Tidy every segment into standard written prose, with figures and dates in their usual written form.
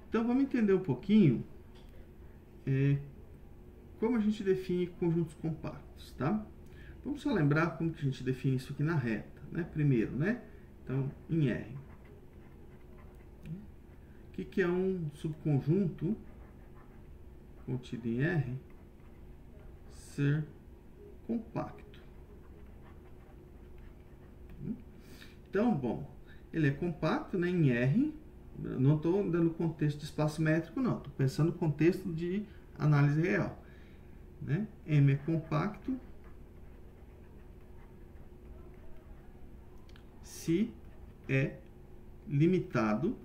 Então, vamos entender um pouquinho como a gente define conjuntos compactos, tá? Vamos só lembrar como que a gente define isso aqui na reta, né? Primeiro, né? Então, em R. O que é um subconjunto contido em R ser compacto? Então, bom, ele é compacto, né, em R. Não estou dando contexto de espaço métrico, não. Estou pensando no contexto de análise real. Né? M é compacto se é limitado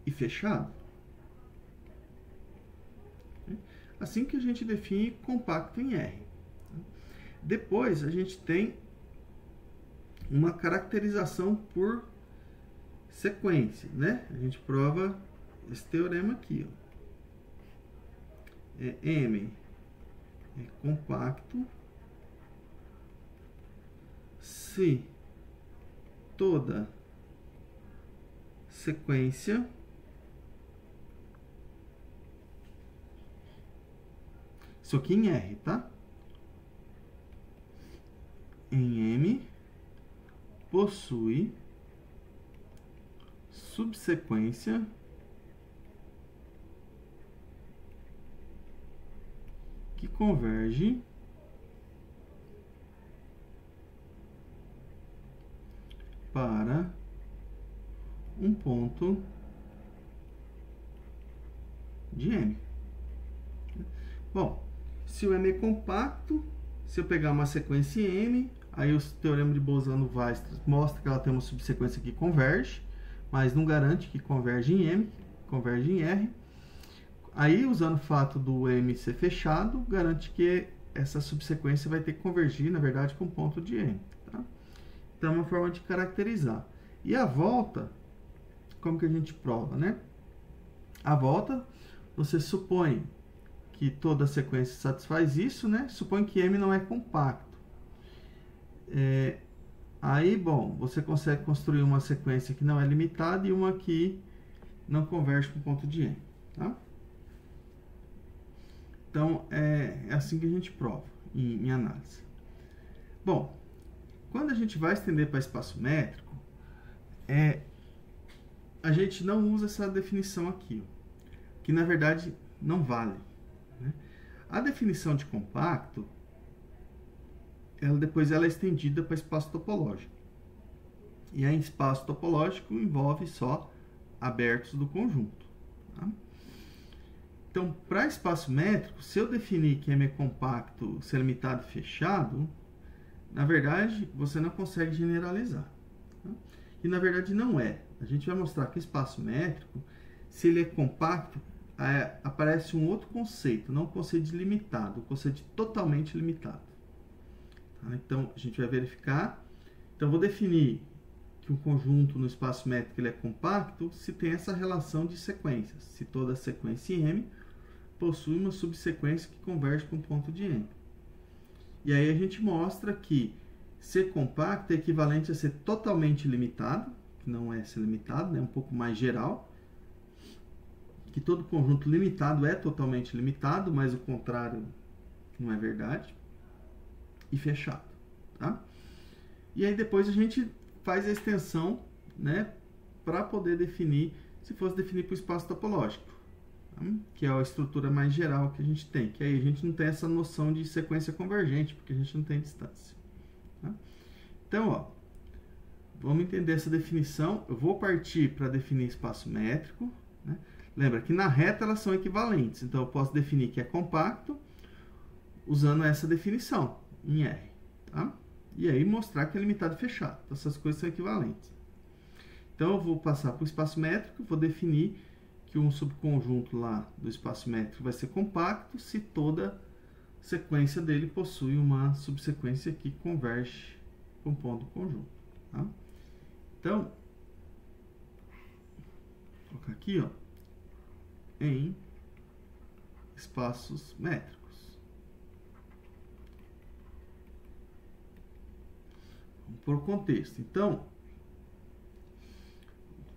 e fechado. Assim que a gente define compacto em R. Depois a gente tem uma caracterização por sequência, né? A gente prova esse teorema aqui, ó. M é compacto se toda sequência isso aqui em R, tá? Em M possui subsequência que converge para um ponto de M. Bom, se o M é compacto, se eu pegar uma sequência M, aí o teorema de Bolzano-Weierstrass mostra que ela tem uma subsequência que converge, mas não garante que converge em M, converge em R. Aí, usando o fato do M ser fechado, garante que essa subsequência vai ter que convergir, na verdade, com um ponto de M. Tá? Então, é uma forma de caracterizar. E a volta, como que a gente prova, né? A volta, você supõe que toda a sequência satisfaz isso, né? Supõe que M não é compacto. Aí, bom, você consegue construir uma sequência que não é limitada e uma que não converge com ponto de M, tá? Então, é assim que a gente prova em análise. Bom, quando a gente vai estender para espaço métrico, a gente não usa essa definição aqui, ó, que na verdade não vale. Né? A definição de compacto, depois ela é estendida para espaço topológico. E aí, espaço topológico envolve só abertos do conjunto. Tá? Então, para espaço métrico, se eu definir que M é compacto, se é limitado e fechado, na verdade, você não consegue generalizar. Tá? E, na verdade, não é. A gente vai mostrar que espaço métrico, se ele é compacto, aparece um outro conceito, não o conceito de limitado, o conceito de totalmente limitado. Tá? Então, a gente vai verificar. Então, vou definir que um conjunto no espaço métrico ele é compacto se tem essa relação de sequências. Se toda sequência em M possui uma subsequência que converge com um ponto de M. E aí a gente mostra que ser compacto é equivalente a ser totalmente limitado, que não é ser limitado, né? Um pouco mais geral. Que todo conjunto limitado é totalmente limitado, mas o contrário não é verdade. E fechado. Tá? E aí depois a gente faz a extensão, né, para poder definir, se fosse definir para o espaço topológico, tá? Que é a estrutura mais geral que a gente tem, que aí a gente não tem essa noção de sequência convergente, porque a gente não tem distância. Tá? Então, ó, vamos entender essa definição. Eu vou partir para definir espaço métrico. Né? Lembra que na reta elas são equivalentes, então eu posso definir que é compacto usando essa definição em R. Tá? E aí mostrar que é limitado e fechado. Então, essas coisas são equivalentes. Então, eu vou passar para o espaço métrico, vou definir que um subconjunto lá do espaço métrico vai ser compacto se toda sequência dele possui uma subsequência que converge com o ponto do conjunto. Tá? Então, vou colocar aqui, ó, em espaços métricos. Vamos por contexto. Então,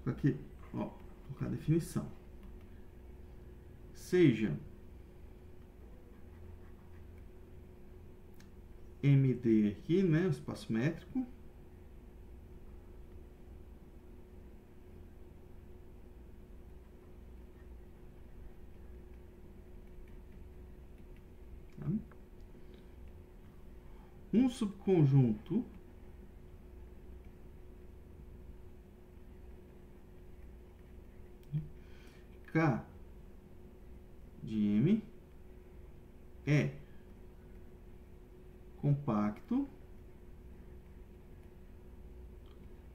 aqui, Ó, vou colocar a definição. Seja MD aqui, né, o espaço métrico, tá? Um subconjunto K de M é compacto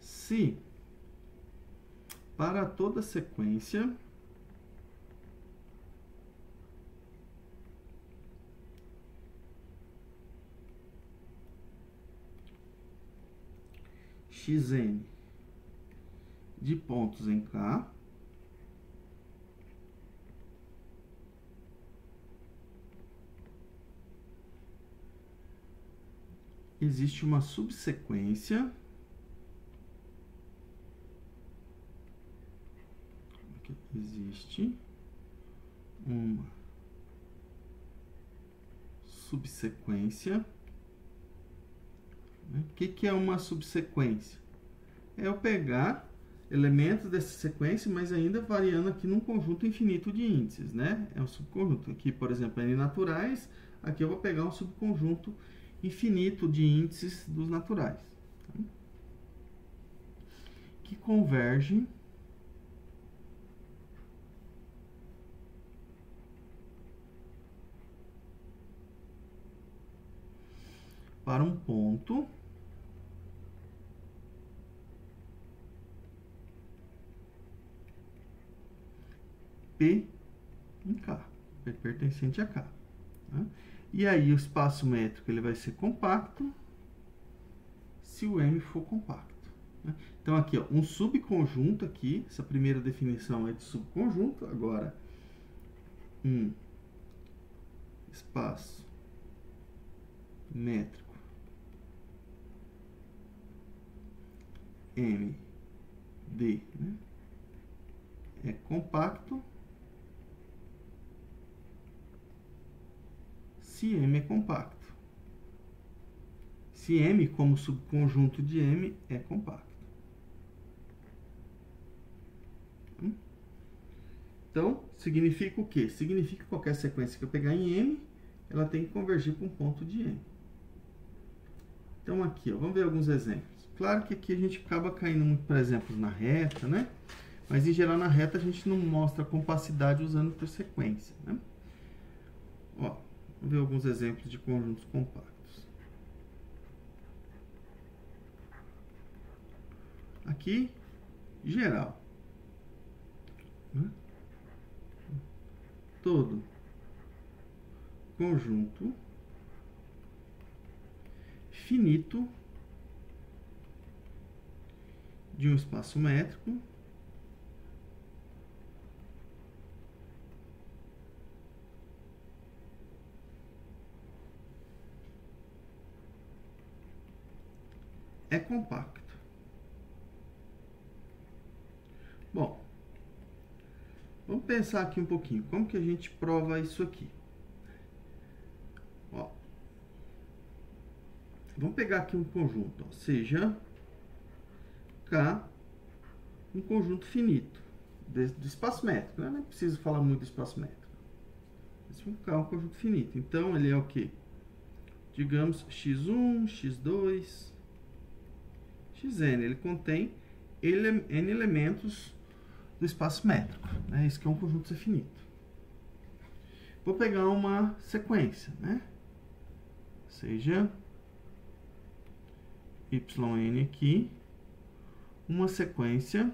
se para toda sequência xn de pontos em K existe uma subsequência né? O que é uma subsequência? É eu pegar elementos dessa sequência, mas ainda variando aqui num conjunto infinito de índices, né? É um subconjunto. Aqui, por exemplo, N naturais, aqui eu vou pegar um subconjunto infinito de índices dos naturais, tá? Que convergem para um ponto P em K, pertencente a K, tá? E aí o espaço métrico ele vai ser compacto se o M for compacto, né? Então aqui, ó, um subconjunto aqui, essa primeira definição é de subconjunto, agora um espaço métrico MD, né, é compacto se M é compacto. Se M, como subconjunto de M, é compacto. Então, significa o quê? Significa que qualquer sequência que eu pegar em M, ela tem que convergir para um ponto de M. Então, aqui, ó, vamos ver alguns exemplos. Claro que aqui a gente acaba caindo, por exemplo, na reta, né? Mas, em geral, na reta a gente não mostra compacidade usando por sequência, né? Ó, vamos ver alguns exemplos de conjuntos compactos. Aqui, geral, né? Todo conjunto finito de um espaço métrico é compacto. Bom, vamos pensar aqui um pouquinho. Como que a gente prova isso aqui? Ó, vamos pegar aqui um conjunto, ó, seja K um conjunto finito do espaço métrico, né? Não preciso falar muito do espaço métrico. Esse K é um conjunto finito. Então, ele é o quê? Digamos, x1, x2, xn. Ele contém n elementos do espaço métrico, né? Isso que é um conjunto finito. Vou pegar uma sequência, né? Seja yn aqui, uma sequência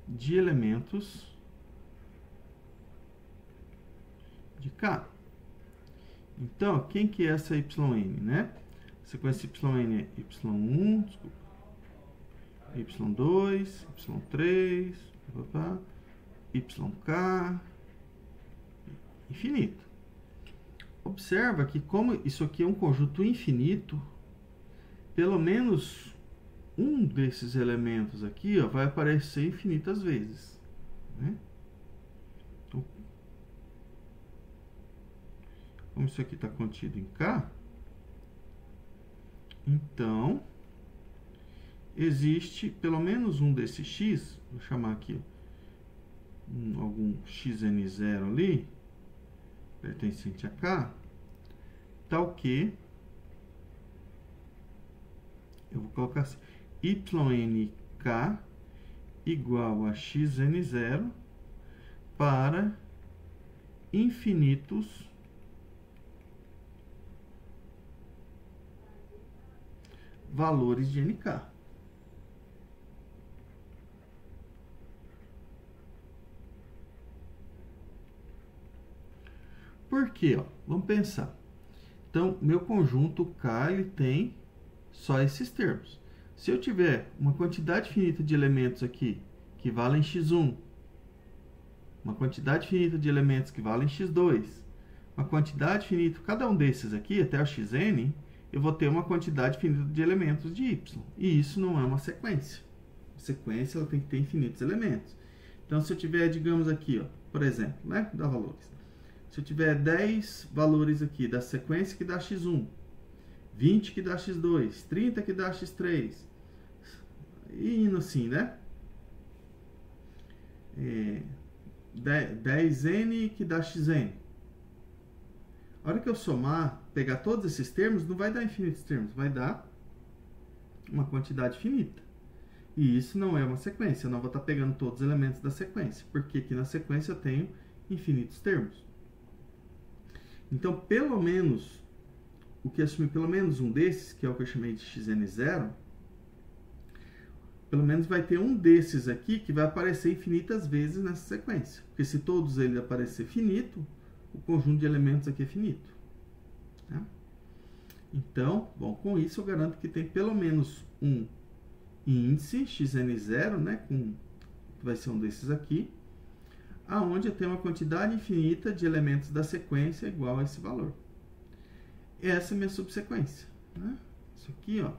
de elementos de K. Então, quem que é essa yn, né? A sequência yn é y1, desculpa, y2, y3, yk, infinito. Observa que como isso aqui é um conjunto infinito, pelo menos um desses elementos aqui, ó, vai aparecer infinitas vezes, né? Então, como isso aqui está contido em K, então existe pelo menos um desses x, vou chamar aqui algum xn0 ali, pertencente a K, tal que eu vou colocar assim, yNK igual a xn0 para infinitos valores de NK. Por quê? Ó? Vamos pensar. Então, meu conjunto K ele tem só esses termos. Se eu tiver uma quantidade finita de elementos aqui que valem x1, uma quantidade finita de elementos que valem x2, uma quantidade finita, cada um desses aqui, até o xn, eu vou ter uma quantidade finita de elementos de y. E isso não é uma sequência. A sequência ela tem que ter infinitos elementos. Então, se eu tiver, digamos aqui, ó, por exemplo, né, dá valores. Se eu tiver 10 valores aqui da sequência que dá x1, 20 que dá x2, 30 que dá x3, e indo assim, né? 10n que dá xn. A hora que eu somar, pegar todos esses termos, não vai dar infinitos termos, vai dar uma quantidade finita. E isso não é uma sequência, eu não vou estar pegando todos os elementos da sequência, porque aqui na sequência eu tenho infinitos termos. Então, pelo menos, o que assumir pelo menos um desses, que é o que eu chamei de xn0, pelo menos vai ter um desses aqui que vai aparecer infinitas vezes nessa sequência. Porque se todos eles aparecer finito, o conjunto de elementos aqui é finito. Tá? Então, bom, com isso eu garanto que tem pelo menos um índice xn0, né, que vai ser um desses aqui, aonde eu tenho uma quantidade infinita de elementos da sequência igual a esse valor. Essa é a minha subsequência. Né? Isso aqui, ó,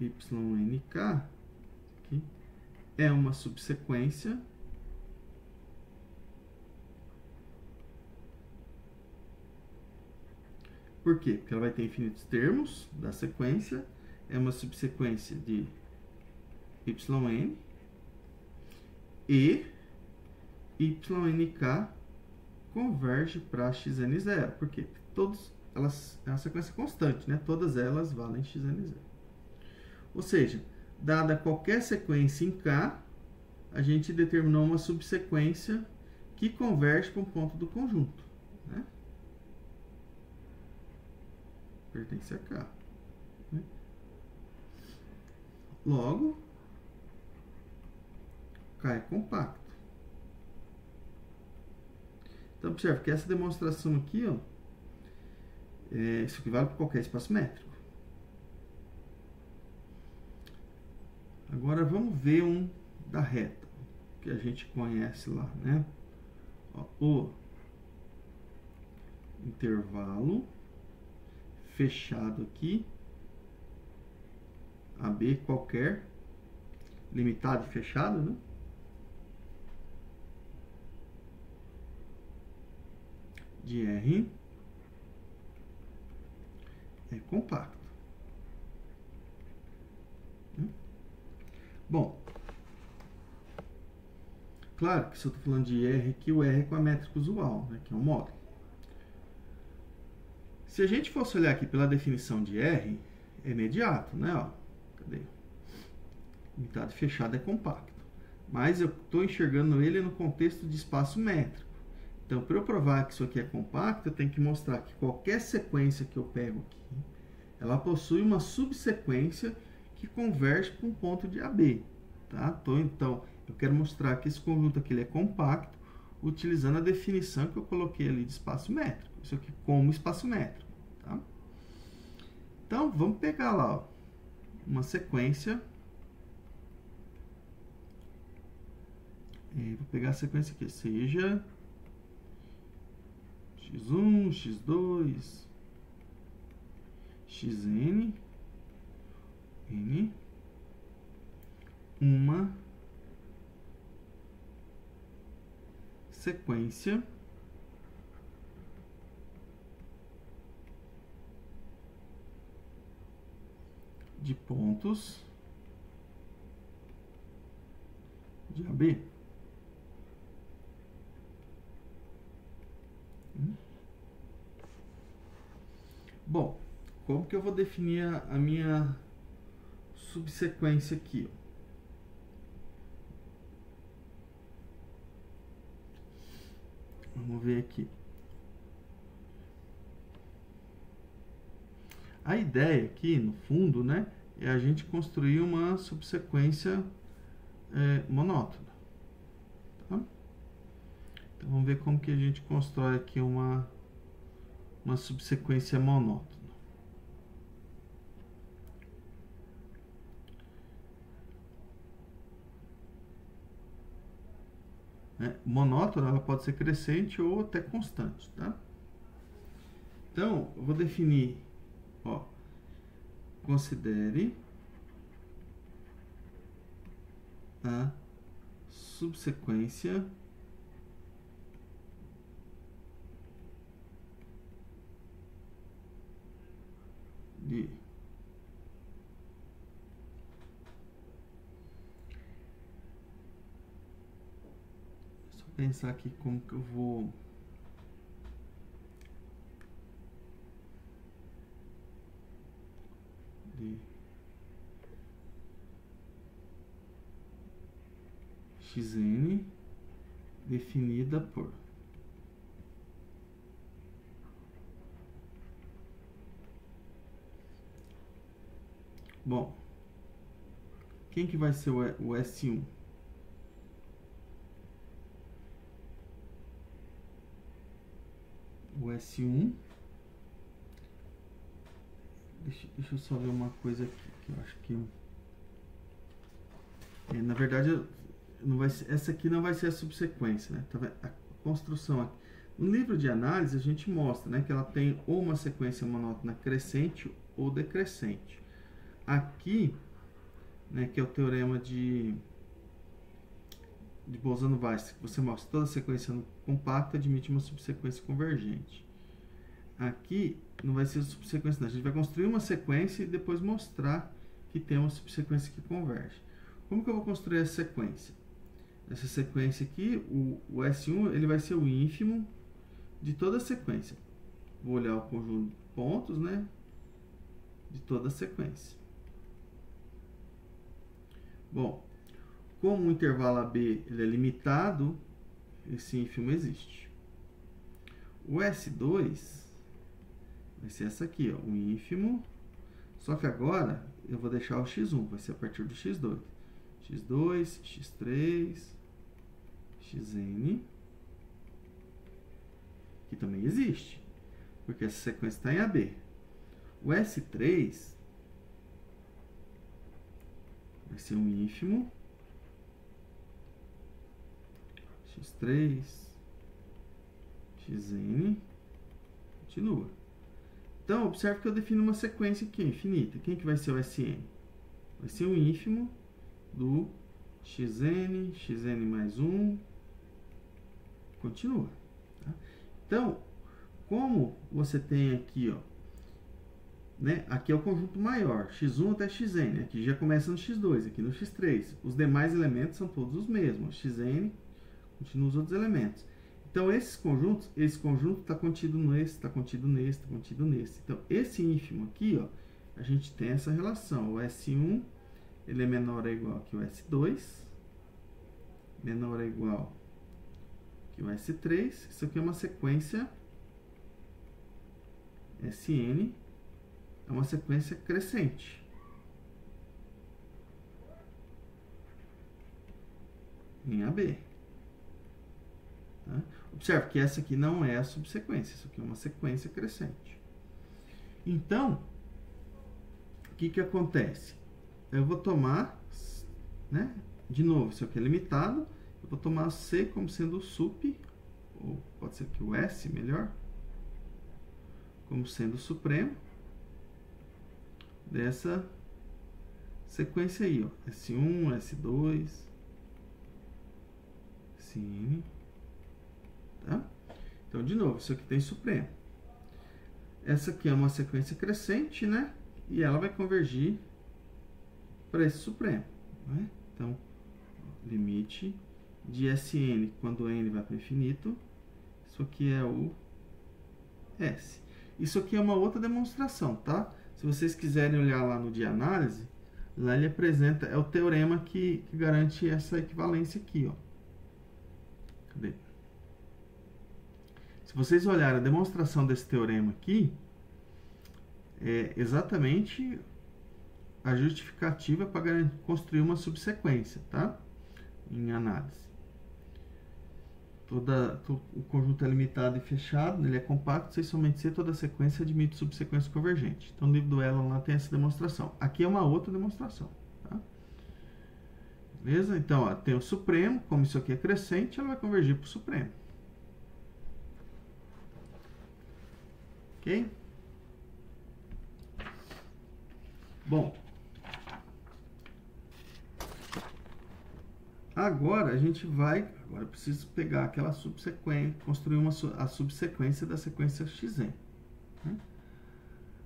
yNK, aqui, é uma subsequência Por quê? Porque ela vai ter infinitos termos da sequência, é uma subsequência de yn e yNK converge para xn0. Por quê? Porque elas é uma sequência constante, né? Todas elas valem xn0. Ou seja, dada qualquer sequência em K, a gente determinou uma subsequência que converge para um ponto do conjunto, né? Pertence a K. Né? Logo, K é compacto. Então, observe que essa demonstração aqui, ó, isso aqui vale para qualquer espaço métrico. Agora, vamos ver um da reta, que a gente conhece lá, né? Ó, o intervalo fechado aqui, AB qualquer, limitado e fechado, né? De R é compacto. Bom, claro que se eu estou falando de R aqui, o R é com a métrica usual, né, que é um módulo. Se a gente fosse olhar aqui pela definição de R, é imediato, né? Ó, cadê? Limitado e fechado é compacto. Mas eu estou enxergando ele no contexto de espaço métrico. Então, para eu provar que isso aqui é compacto, eu tenho que mostrar que qualquer sequência que eu pego aqui, ela possui uma subsequência que converge para um ponto de AB. Tá? Então, eu quero mostrar que esse conjunto aqui ele é compacto, utilizando a definição que eu coloquei ali de espaço métrico. Isso aqui como espaço métrico. Tá? Então, vamos pegar lá, ó, uma sequência. Vou pegar a sequência aqui, seja x1, x2, xn, n, uma sequência de pontos de AB. Bom, como que eu vou definir a minha subsequência aqui? Vamos ver aqui. A ideia aqui, no fundo, né, é a gente construir uma subsequência monótona. Tá? Então, vamos ver como que a gente constrói aqui uma subsequência monótona. Monótona, ela pode ser crescente ou até constante, tá? Então, eu vou definir, ó, considere a subsequência de pensar aqui como que eu vou de xn definida por bom, quem que vai ser o S1? O S1, deixa eu só ver uma coisa aqui, que eu acho que na verdade não vai ser, essa aqui não vai ser a subsequência, né? A construção aqui. No livro de análise a gente mostra, né, que ela tem ou uma sequência monótona crescente ou decrescente. Aqui, né, que é o teorema de Bolzano-Weierstrass, que você mostra toda sequência compacta admite uma subsequência convergente. Aqui não vai ser subsequência, não. A gente vai construir uma sequência e depois mostrar que tem uma subsequência que converge. Como que eu vou construir essa sequência? Essa sequência aqui, o S1, ele vai ser o ínfimo de toda a sequência. Vou olhar o conjunto de pontos, né, de toda a sequência. Bom, como o intervalo AB ele é limitado, esse ínfimo existe. O S2 vai ser essa aqui, ó, o ínfimo. Só que agora eu vou deixar o x1, vai ser a partir do x2. x2, x3, xn, que também existe, porque essa sequência está em AB. O S3 vai ser um ínfimo, x3, xn, continua. Então, observe que eu defino uma sequência aqui, infinita. Quem que vai ser o Sn? Vai ser o ínfimo do xn, xn mais 1, continua. Tá? Então, como você tem aqui, ó, né, aqui é o conjunto maior, x1 até xn, aqui já começa no x2, aqui no x3. Os demais elementos são todos os mesmos, xn, continua os outros elementos. Então, esses conjuntos, esse conjunto está contido nesse, está contido nesse, está contido nesse. Então, esse ínfimo aqui, ó, a gente tem essa relação. O S1, ele é menor ou igual que o S2, menor ou igual que o S3. Isso aqui é uma sequência Sn, é uma sequência crescente. Em AB. Tá? Observe que essa aqui não é a subsequência, isso aqui é uma sequência crescente. Então, o que acontece? Eu vou tomar, né, de novo, isso aqui é limitado, eu vou tomar C como sendo o sup, ou pode ser que o S, melhor, como sendo o supremo. dessa sequência aí, ó. S1, S2, Sn, tá? Então, de novo, isso aqui tem supremo. Essa aqui é uma sequência crescente, né? E ela vai convergir para esse supremo, né? Então, limite de Sn quando n vai para o infinito. Isso aqui é o S. Isso aqui é uma outra demonstração, tá? Se vocês quiserem olhar lá no de análise, lá ele apresenta, é o teorema que garante essa equivalência aqui, ó. Cadê? Se vocês olharem a demonstração desse teorema aqui, é exatamente a justificativa para construir uma subsequência, tá? Em análise. O conjunto é limitado e fechado, ele é compacto, sem somente ser, toda sequência admite subsequência convergente. Então, no livro do Elon lá tem essa demonstração. Aqui é uma outra demonstração, tá? Beleza? Então, ó, tem o supremo, como isso aqui é crescente, ela vai convergir para o supremo. Ok? Bom, agora a gente vai... Agora eu preciso pegar aquela subsequência, construir a subsequência da sequência xn. Né?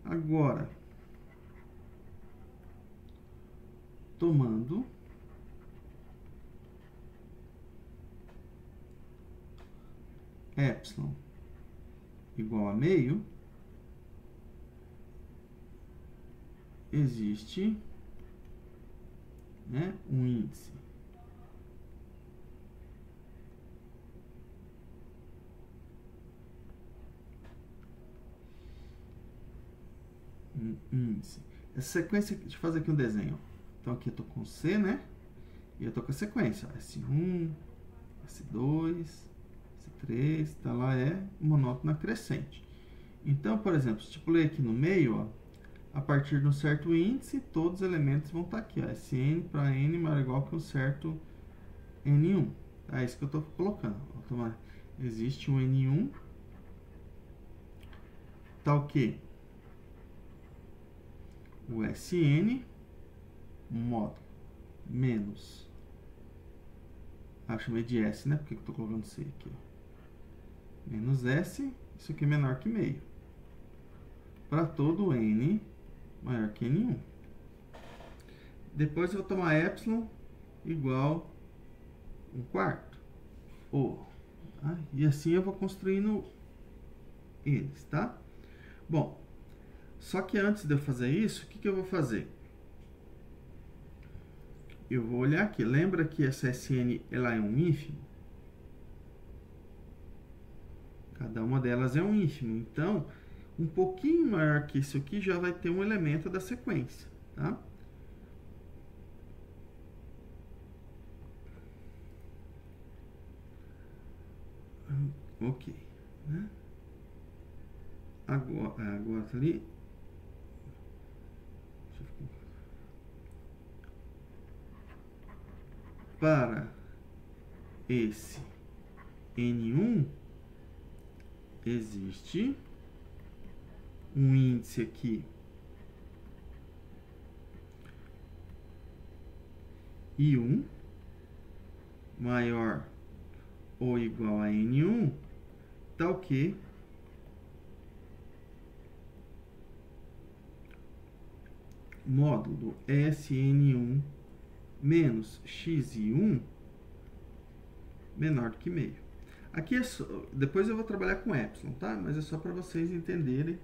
Agora, tomando epsilon igual a meio, existe, né, um índice Essa sequência, deixa eu fazer aqui um desenho. Então aqui eu tô com C, né? E eu tô com a sequência, ó, S1, S2, S3, tá lá, é monótona crescente. Então, por exemplo, estipulei aqui no meio, ó, a partir de um certo índice, todos os elementos vão estar aqui, ó, Sn para n maior ou igual que um certo N1. É isso que eu estou colocando. Existe um N1, tal que o Sn módulo menos, chamei de S, né? Porque eu estou colocando C aqui, ó. Menos S, isso aqui é menor que meio, para todo N maior que N1. Depois eu vou tomar epsilon igual 1/4. Tá? E assim eu vou construindo eles, tá? Bom, só que antes de eu fazer isso, o que eu vou fazer? Eu vou olhar aqui. Lembra que essa Sn ela é um ínfimo? Cada uma delas é um ínfimo. Então, um pouquinho maior que isso aqui já vai ter um elemento da sequência, tá? Ok, né? Agora tá ali. Para esse N1 existe um índice aqui I1 maior ou igual a N1, tal que módulo Sn1 menos xi1 menor do que meio. Aqui é só, depois eu vou trabalhar com epsilon, tá? Mas é só para vocês entenderem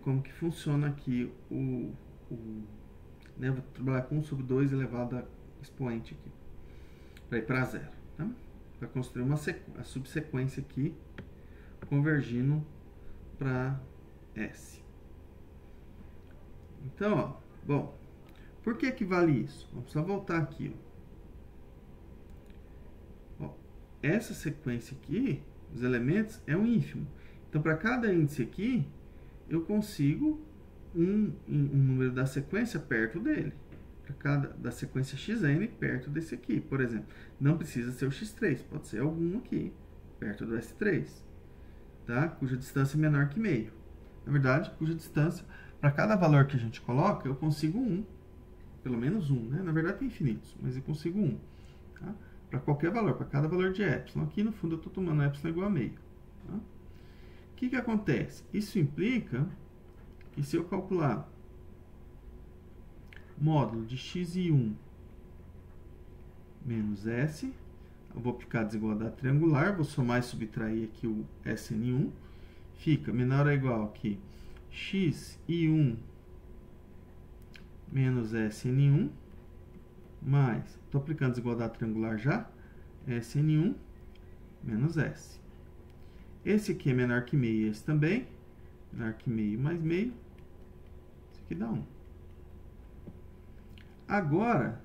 como que funciona aqui né? Vou trabalhar com 1 sobre 2 elevado a expoente aqui, para ir para zero, tá? Para construir a subsequência aqui, convergindo para S. Então, ó, bom, por que vale isso? Vamos só voltar aqui, ó. Essa sequência aqui, os elementos, é um ínfimo. Então, para cada índice aqui, eu consigo um número da sequência perto dele. Para cada da sequência xn perto desse aqui. Por exemplo, não precisa ser o x3, pode ser algum aqui, perto do S3, tá? Cuja distância é menor que meio. Na verdade, cuja distância para cada valor que a gente coloca, eu consigo um. Pelo menos um, né? Na verdade tem infinitos, mas eu consigo um. Tá? Para qualquer valor, para cada valor de epsilon. Aqui no fundo eu estou tomando epsilon igual a meio. Tá? O que acontece? Isso implica que se eu calcular módulo de x1 menos s, eu vou aplicar a desigualdade triangular, vou somar e subtrair aqui o Sn1, fica menor ou igual que x1 menos Sn1, mais, estou aplicando desigualdade triangular já, Sn1 menos S. Esse aqui é menor que meio, esse também, menor que meio mais meio, isso aqui dá 1. Agora,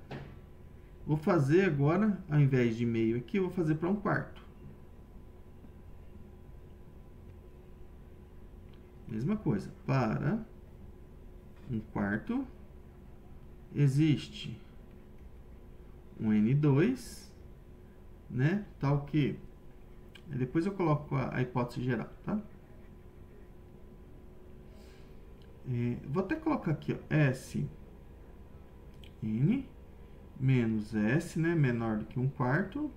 vou fazer agora, ao invés de meio aqui, eu vou fazer para 1/4. Mesma coisa, para 1/4, existe um N2, né? Tal que... Depois eu coloco a hipótese geral, tá? Vou até colocar aqui, ó, Sn menos S, né? Menor do que 1/4.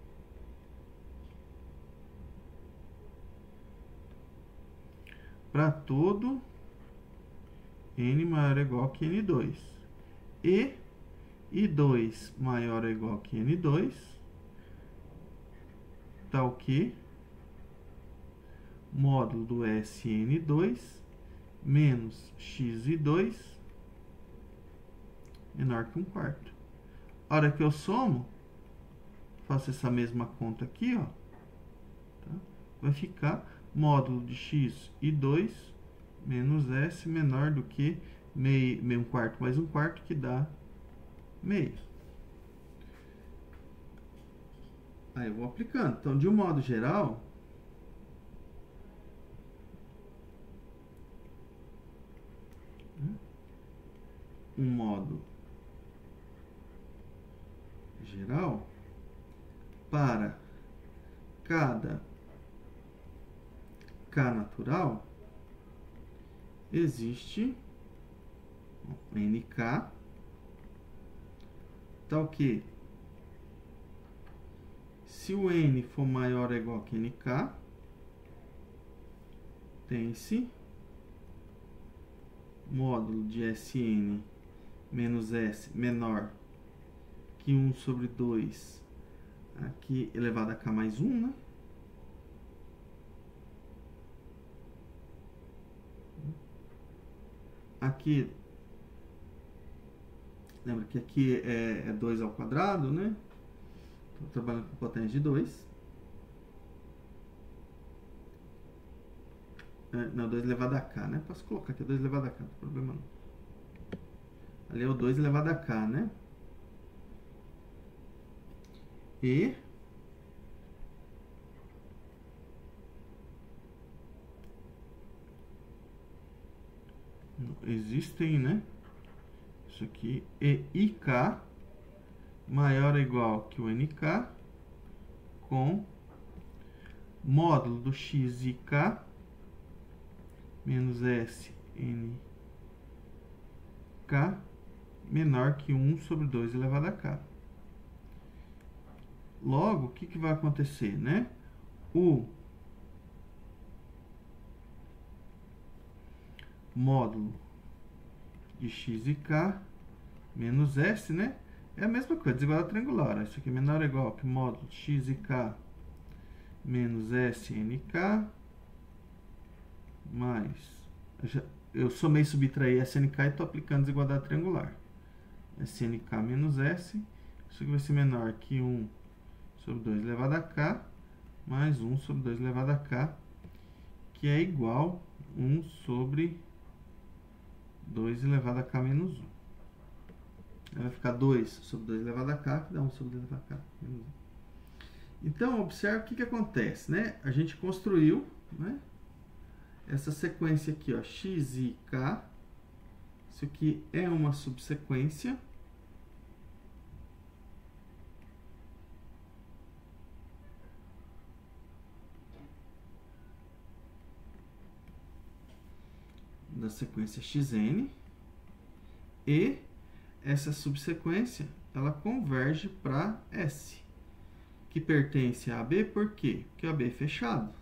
Para todo N maior ou igual que N2. E I2 maior ou igual que N2, tal que módulo do Sn2 menos xi2 menor que 1/4. A hora que eu somo, faço essa mesma conta aqui, ó, tá? Vai ficar módulo de x2 menos s menor do que meio 1/4 mais 1/4, que dá meio. Aí eu vou aplicando. Então, de um modo geral, um modo geral, para cada K natural, existe NK, tal que se o N for maior ou igual que NK, tem-se módulo de Sn menos S menor que 1 sobre 2, aqui elevado a K mais 1, né? Aqui, lembra que aqui é 2 ao quadrado, né? Estou trabalhando com potência de 2. Não, 2 elevado a K, né? Posso colocar aqui 2 elevado a K, não tem problema não. Ali é o 2 elevado a K, né? E existem, né? Isso aqui é IK maior ou igual que o NK com módulo do XIK menos SNK menor que 1 sobre 2 elevado a K. Logo, o que vai acontecer, né? O módulo de x e k menos s, né? É a mesma coisa, desigualdade triangular. Isso aqui é menor ou igual que módulo de x e k menos snk mais... Eu somei e subtraí snk e estou aplicando desigualdade triangular. Snk menos s, isso aqui vai ser menor que 1 sobre 2 elevado a k mais 1 sobre 2 elevado a k, que é igual a 1 sobre 2 elevado a k menos 1. Aí vai ficar 2 sobre 2 elevado a k, que dá 1 sobre 2 elevado a k menos 1. Então, observe o que acontece, né? A gente construiu, né, essa sequência aqui, ó, x e k. Isso aqui é uma subsequência. da sequência xn e essa subsequência ela converge para S, que pertence a AB, por quê? Porque AB é fechado.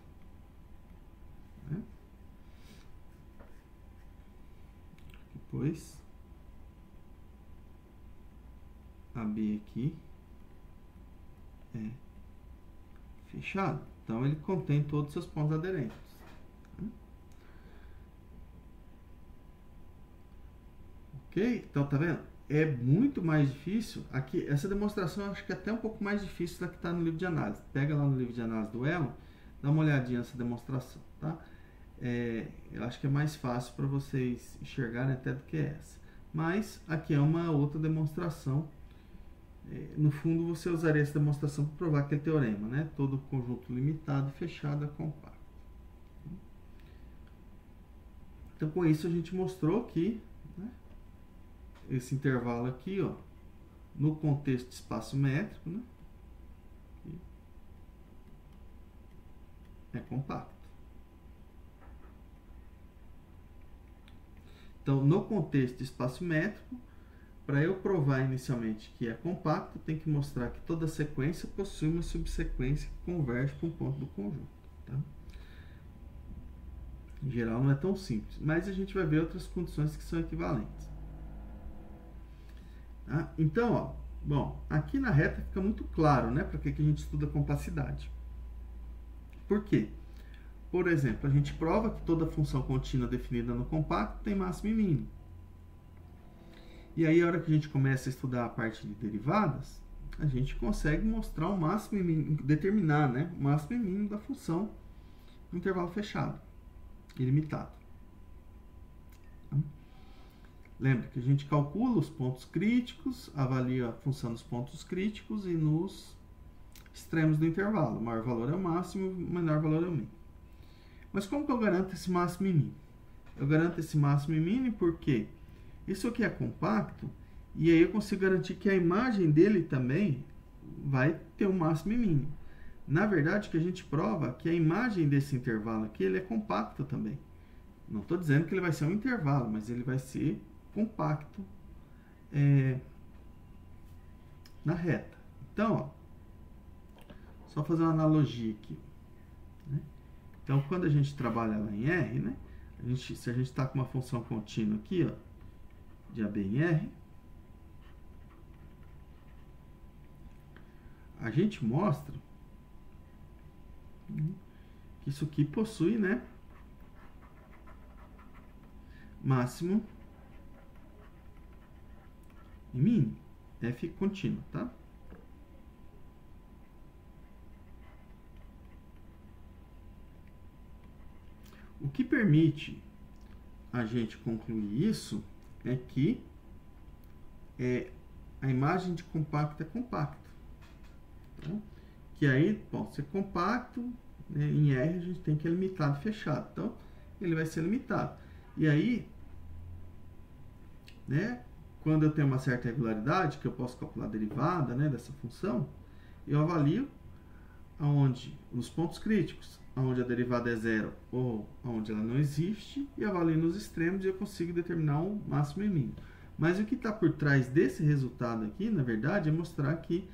Né? Depois, AB aqui é fechado. Então, ele contém todos os seus pontos aderentes. Ok? Então, tá vendo? É muito mais difícil. Aqui, essa demonstração eu acho que é até um pouco mais difícil da que está no livro de análise. Pega lá no livro de análise do Elon, dá uma olhadinha nessa demonstração, tá? Eu acho que é mais fácil para vocês enxergarem até do que essa. Mas aqui é uma outra demonstração. No fundo, você usaria essa demonstração para provar aquele teorema, né? Todo conjunto limitado e fechado é compacto. Então, com isso, a gente mostrou que, né, esse intervalo aqui, ó, no contexto de espaço métrico, né, é compacto. Então, no contexto de espaço métrico, para eu provar inicialmente que é compacto, tem que mostrar que toda sequência possui uma subsequência que converge para um ponto do conjunto. Tá? Em geral, não é tão simples, mas a gente vai ver outras condições que são equivalentes. Tá? Então, ó, bom, aqui na reta fica muito claro, né, para que a gente estuda compacidade. Por quê? Por exemplo, a gente prova que toda função contínua definida no compacto tem máximo e mínimo. E aí, a hora que a gente começa a estudar a parte de derivadas, a gente consegue mostrar o máximo e mínimo, determinar, né, o máximo e mínimo da função no intervalo fechado, ilimitado. Lembra que a gente calcula os pontos críticos, avalia a função dos pontos críticos e nos extremos do intervalo. O maior valor é o máximo, o menor valor é o mínimo. Mas como que eu garanto esse máximo e mínimo? Eu garanto esse máximo e mínimo porque isso aqui é compacto e aí eu consigo garantir que a imagem dele também vai ter o máximo e mínimo. Na verdade, o que a gente prova é que a imagem desse intervalo aqui ele é compacto também. Não estou dizendo que ele vai ser um intervalo, mas ele vai ser compacto na reta. Então, ó, só fazer uma analogia aqui. Né? Então, quando a gente trabalha lá em R, né, se a gente está com uma função contínua aqui, ó, de AB em R, a gente mostra que isso aqui possui, né, máximo e mínimo, F contínuo, tá? O que permite a gente concluir isso é que a imagem de compacto é compacto. Tá? Que aí, bom, ser compacto, né, em R a gente tem que é limitado e fechado. Então, ele vai ser limitado. E aí, né, quando eu tenho uma certa regularidade, que eu posso calcular a derivada, né, dessa função, eu avalio aonde nos pontos críticos, onde a derivada é zero ou onde ela não existe, e avalio nos extremos e eu consigo determinar um máximo e mínimo. Mas o que está por trás desse resultado aqui, na verdade, é mostrar que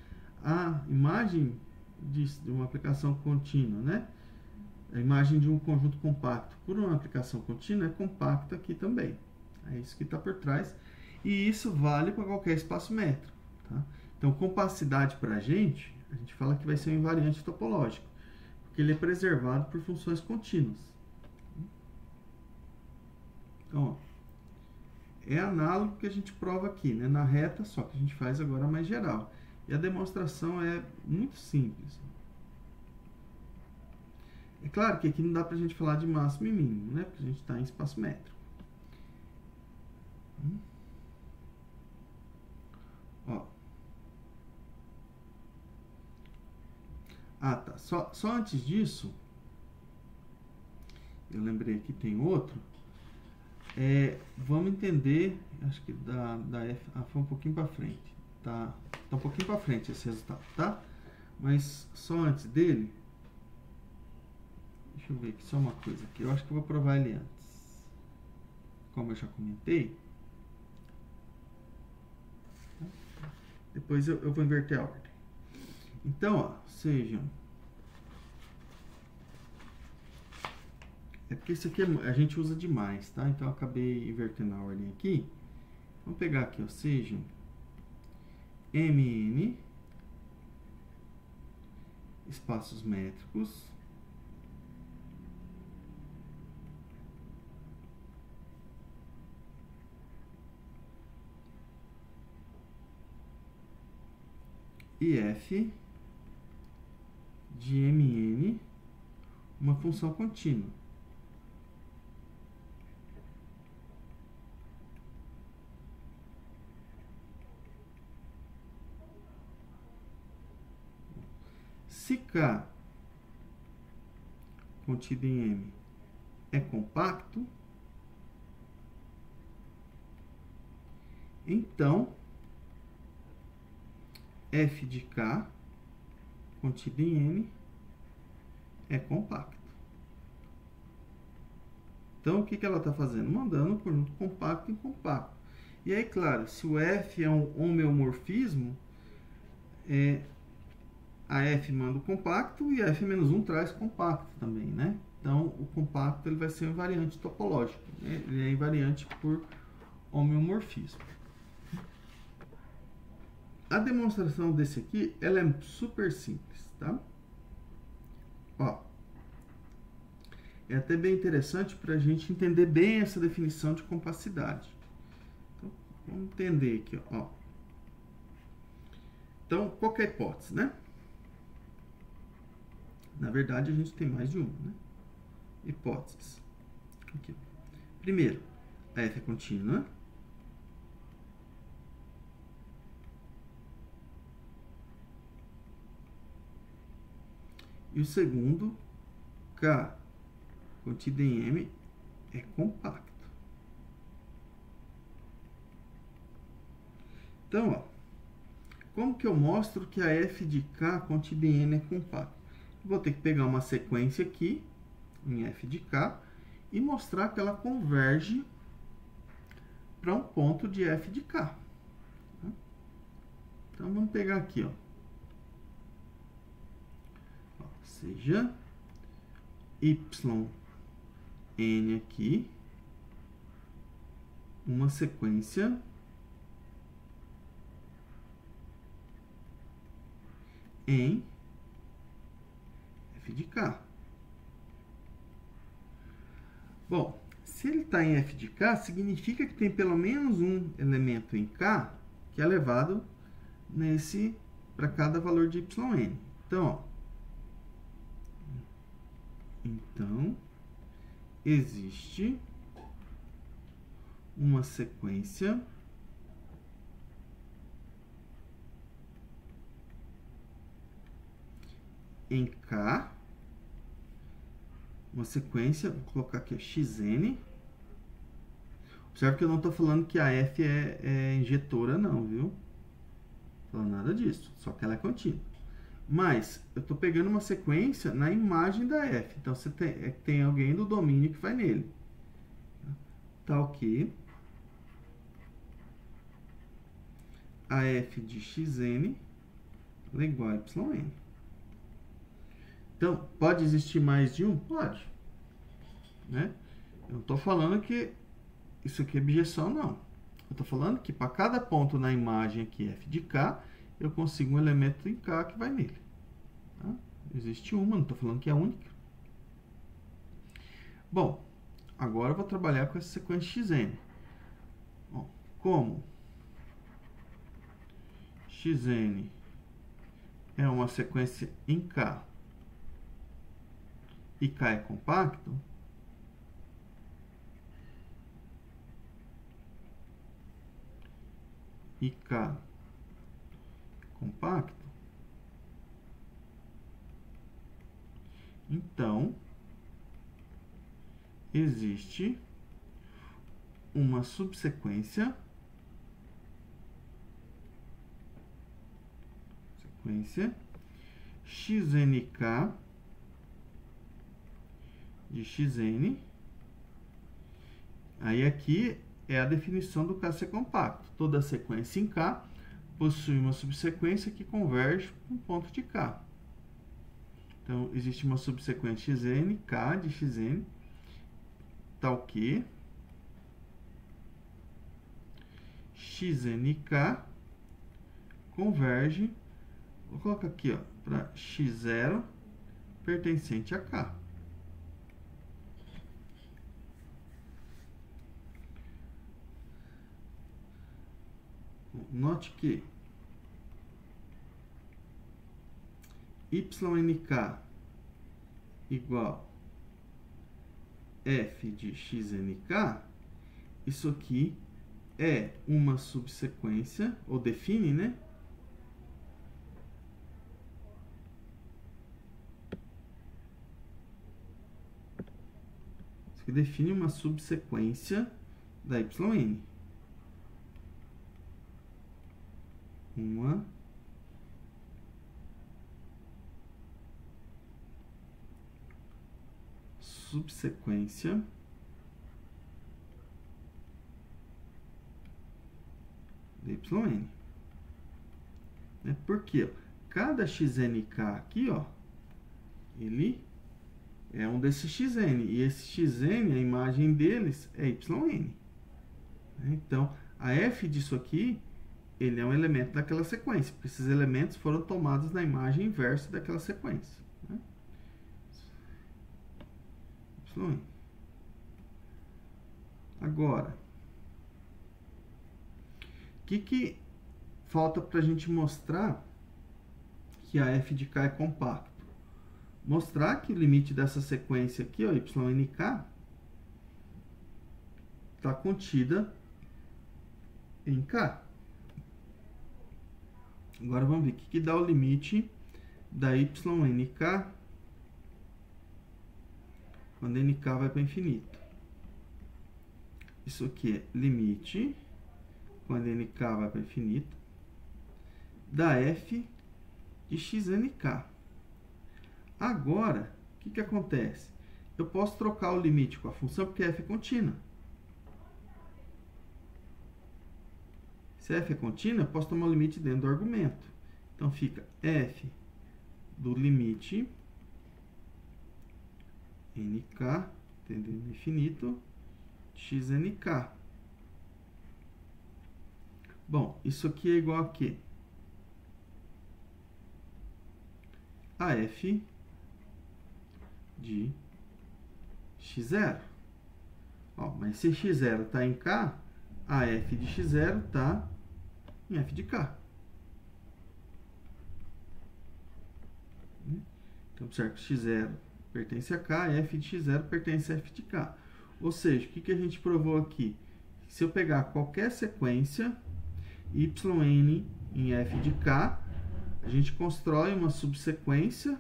a imagem de uma aplicação contínua, né, a imagem de um conjunto compacto por uma aplicação contínua é compacta aqui também. É isso que está por trás. E isso vale para qualquer espaço métrico. Tá? Então, compacidade para a gente fala que vai ser um invariante topológico, porque ele é preservado por funções contínuas. Então, ó, é análogo que a gente prova aqui, né, na reta, só que a gente faz agora mais geral. E a demonstração é muito simples. É claro que aqui não dá para a gente falar de máximo e mínimo, né, porque a gente está em espaço métrico. Ó. Ah, tá. Só antes disso, eu lembrei que tem outro. Vamos entender, acho que da F, foi um pouquinho para frente. Tá um pouquinho para frente esse resultado, tá? Mas só antes dele, deixa eu ver aqui só uma coisa aqui. Eu acho que eu vou provar ele antes. como eu já comentei, depois eu vou inverter a ordem. Então, ó, sejam... É porque isso aqui a gente usa demais, tá? Então, eu acabei invertendo a ordem aqui. Vamos pegar aqui, ó, sejam MN espaços métricos e f de mn uma função contínua. Se K contido em M é compacto, então f de K contido em M é compacto. Então, o que ela está fazendo? Mandando um conjunto compacto em compacto. E aí, claro, se o F é um homeomorfismo, a F manda o compacto e a F-1 traz compacto também, né? Então, o compacto ele vai ser um invariante topológico, né? Ele é invariante por homeomorfismo. A demonstração desse aqui, ela é super simples, tá? Ó, é até bem interessante para a gente entender bem essa definição de compacidade. Então, vamos entender aqui, ó. Então, qual que é a hipótese, né? Na verdade, a gente tem mais de uma, né? Hipóteses. Aqui. Primeiro, a F é contínua. E o segundo, K contido em M é compacto. Então, ó, como que eu mostro que a F de K contida em M é compacto? Vou ter que pegar uma sequência aqui, em F de K, e mostrar que ela converge para um ponto de F de K. Então, vamos pegar aqui, ó. Seja YN aqui, uma sequência em F de K. Bom, se ele está em F de K, significa que tem pelo menos um elemento em K que é levado para cada valor de YN. Então, ó, existe uma sequência em K, uma sequência, vou colocar aqui xn. Observe que eu não estou falando que a F é injetora, não, viu? Não estou falando nada disso, só que ela é contínua. Mas eu estou pegando uma sequência na imagem da F. Então, você tem alguém do domínio que vai nele. Tal que a F de xn é igual a yn. Então, pode existir mais de um? Pode. Né? Eu não estou falando que isso aqui é objeção, não. Eu estou falando que para cada ponto na imagem aqui, F de K, eu consigo um elemento em K que vai nele. Tá? Existe uma, não estou falando que é única. Bom, agora eu vou trabalhar com essa sequência xn. Bom, como xn é uma sequência em K e K é compacto, e K compacto, então existe uma subsequência xnk de xn, Aí aqui é a definição do KC compacto. Toda sequência em K possui uma subsequência que converge para um ponto de K. Então, existe uma subsequência xn, K de xn, tal que xnk converge, vou colocar aqui, para x0 pertencente a K. Note que YNK igual f de XNK, isso aqui é uma subsequência, ou define, né? Isso aqui define uma subsequência da YN. Uma subsequência de YN. Por quê? Cada XNK aqui, ele é um desses XN. E esse XN, a imagem deles é YN. Então, a F disso aqui, ele é um elemento daquela sequência, porque esses elementos foram tomados na imagem inversa daquela sequência. YN. Agora, o que falta para a gente mostrar que a f de k é compacto? Mostrar que o limite dessa sequência aqui, YNK, está contida em K. Agora vamos ver o que dá o limite da YNK quando NK vai para infinito. Isso aqui é limite, quando NK vai para infinito, da f de XNK. Agora, o que acontece? Eu posso trocar o limite com a função, porque f é contínua. Se f é contínua, eu posso tomar o limite dentro do argumento. Então, fica f do limite nk, tendendo a infinito, xnk. Bom, isso aqui é igual a quê? A f de x0. Mas se x0 está em k, a f de x0 está em f de k. Então, certo, x0 pertence a k, f de x0 pertence a f de k. Ou seja, o que a gente provou aqui? Se eu pegar qualquer sequência yn em f de k, a gente constrói uma subsequência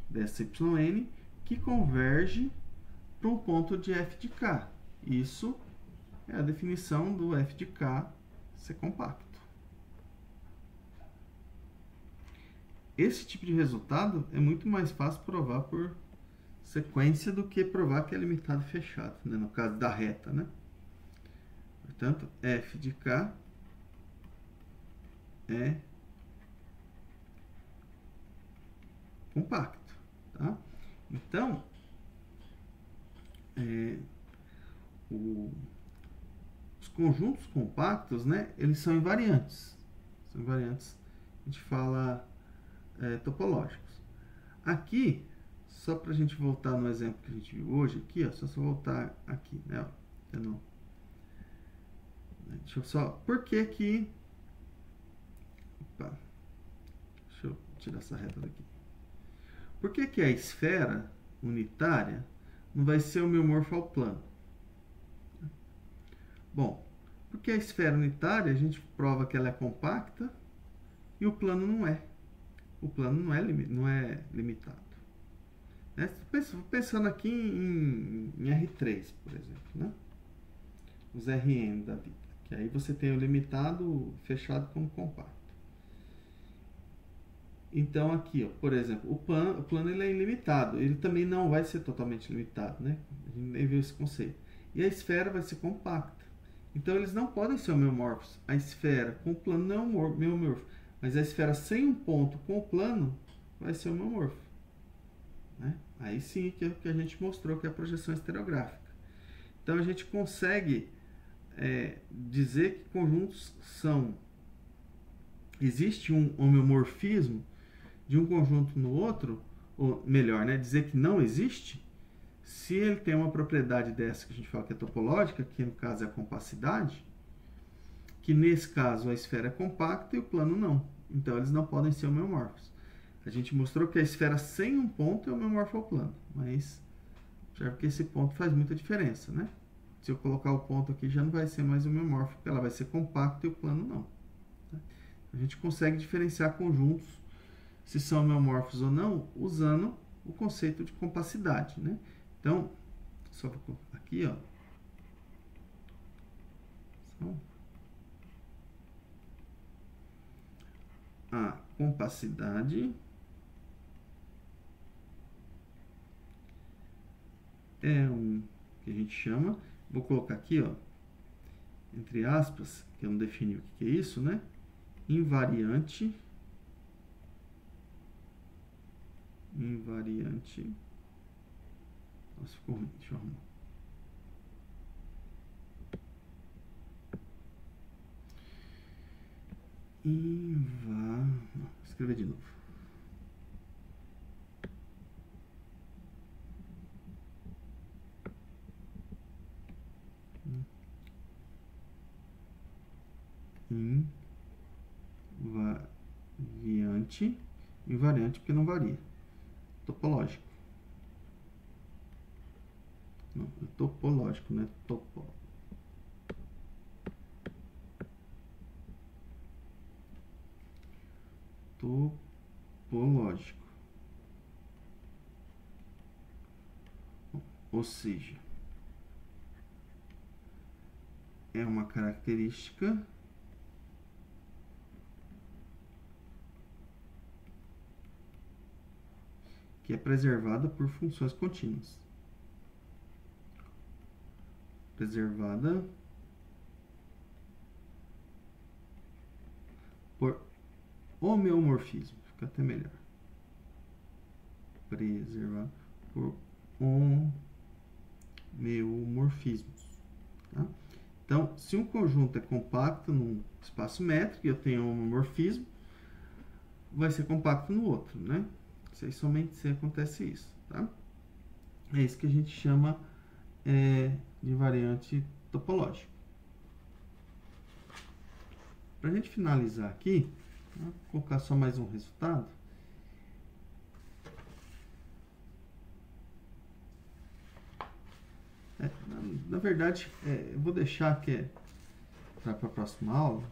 dessa yn que converge para um ponto de f de k. Isso é a definição do f de k ser compacto. Esse tipo de resultado é muito mais fácil provar por sequência do que provar que é limitado e fechado, né? No caso da reta, né? Portanto, f de k é compacto, tá? Então, os conjuntos compactos, né, eles são invariantes. São invariantes, a gente fala topológicos. Aqui, só para a gente voltar no exemplo que a gente viu hoje, aqui, só voltar aqui, né? Deixa eu só... Por que que... Opa, deixa eu tirar essa reta daqui. Por que que a esfera unitária não vai ser homeomorfa ao plano? Bom, porque a esfera unitária a gente prova que ela é compacta e o plano não é. O plano não é limitado. Pensando aqui em R3, por exemplo, né? Os Rn da vida. Que aí você tem o limitado fechado como compacto. Então, aqui, por exemplo, o plano ele é ilimitado. Ele também não vai ser totalmente limitado, né? A gente nem viu esse conceito. e a esfera vai ser compacta. Então, eles não podem ser homeomorfos. A esfera com o plano não é homeomorfo, mas a esfera sem um ponto com o plano vai ser homeomorfo. Né? Aí sim que é o que a gente mostrou, que é a projeção estereográfica. Então, a gente consegue dizer que conjuntos são... Existe um homeomorfismo de um conjunto no outro, ou melhor, né, dizer que não existe, se ele tem uma propriedade dessa que a gente fala que é topológica, que no caso é a compacidade, que nesse caso a esfera é compacta e o plano não. Então eles não podem ser homeomorfos. A gente mostrou que a esfera sem um ponto é homeomorfa ao plano, mas observe que esse ponto faz muita diferença, né? Se eu colocar o ponto aqui já não vai ser mais homeomorfo, porque ela vai ser compacta e o plano não. A gente consegue diferenciar conjuntos, se são homeomorfos ou não, usando o conceito de compacidade, né? Então, só vou colocar aqui, ó. A compacidade é um que a gente chama, vou colocar aqui, ó, entre aspas, que eu não defini o que é isso, né? Invariante. Nossa, ficou ruim, deixa eu arrumar. Vou escrever de novo. Invariante porque não varia. Topológico. Não, é topológico, né? Topológico. Ou seja, é uma característica que é preservada por funções contínuas. Preservada por homeomorfismo. Fica até melhor. Preservada por homeomorfismos. Tá? Então, se um conjunto é compacto num espaço métrico e eu tenho um homomorfismo, vai ser compacto no outro, né? Somente se acontece isso, tá? É isso que a gente chama de invariante topológico. Para a gente finalizar aqui, vou colocar só mais um resultado. Na verdade, eu vou deixar que para a próxima aula,